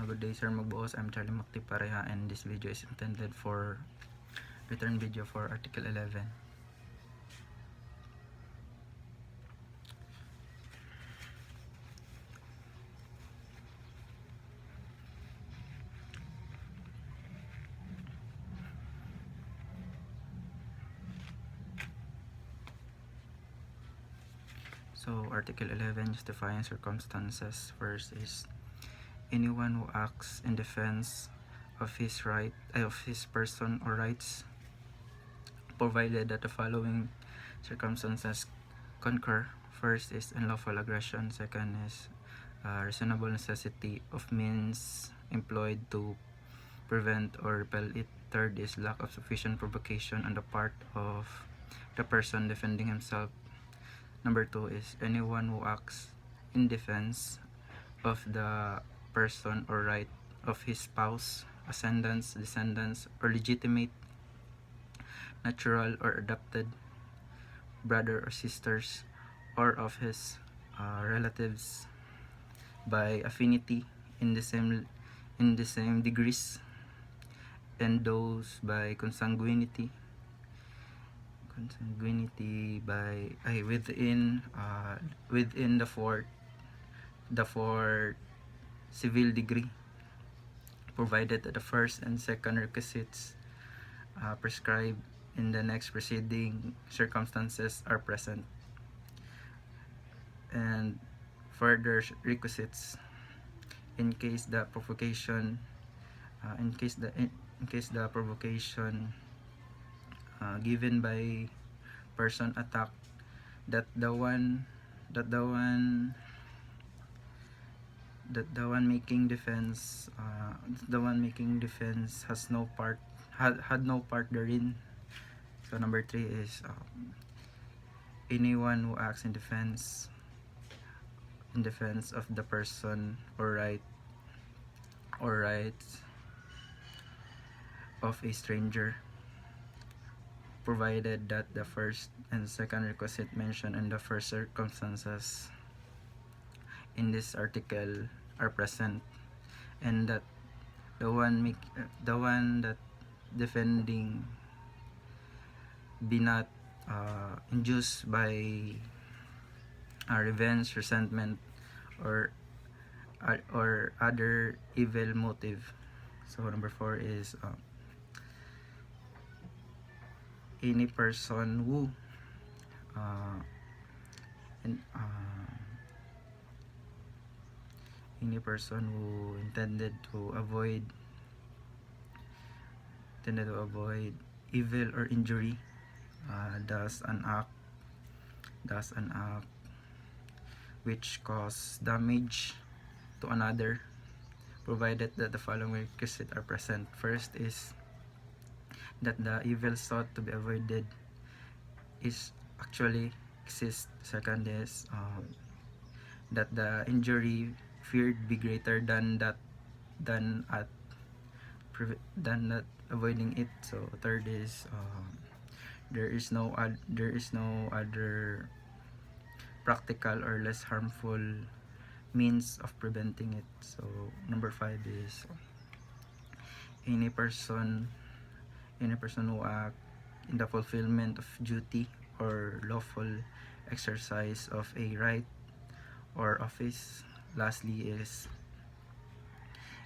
good day, sir Magbuos. I'm Charlie Makti Pareha, and this video is intended for return video for Article 11. So, Article 11, justifying circumstances. First is anyone who acts in defense of his person or rights, provided that the following circumstances concur. First is unlawful aggression. Second is reasonable necessity of means employed to prevent or repel it. Third is lack of sufficient provocation on the part of the person defending himself. Number 2 is anyone who acts in defense of the person or right of his spouse, ascendants, descendants, or legitimate, natural or adopted brother or sisters, or of his relatives by affinity in the same degrees, and those by consanguinity by within the fourth civil degree, provided that the first and second requisites prescribed in the next preceding circumstances are present, and further requisites in case the provocation given by person attack, that the one making defense had no part therein. So number 3 is anyone who acts in defense of the person or rights of a stranger, provided that the first and second requisite mentioned in the first circumstances in this article are present, and that the one that defending be not induced by revenge, resentment, or other evil motive. So number 4 is any person who intended to avoid evil or injury, does an act which cause damage to another, provided that the following requisites are present. First is that the evil sought to be avoided is actually exists. Second is that the injury feared be greater than not avoiding it. So third is there is no other practical or less harmful means of preventing it. So number 5 is any person who act in the fulfillment of duty or lawful exercise of a right or office. Lastly is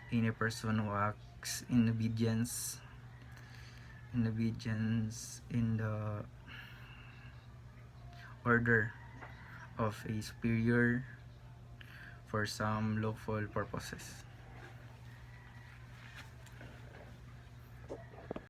any person who acts in obedience in the order of a superior for some lawful purposes.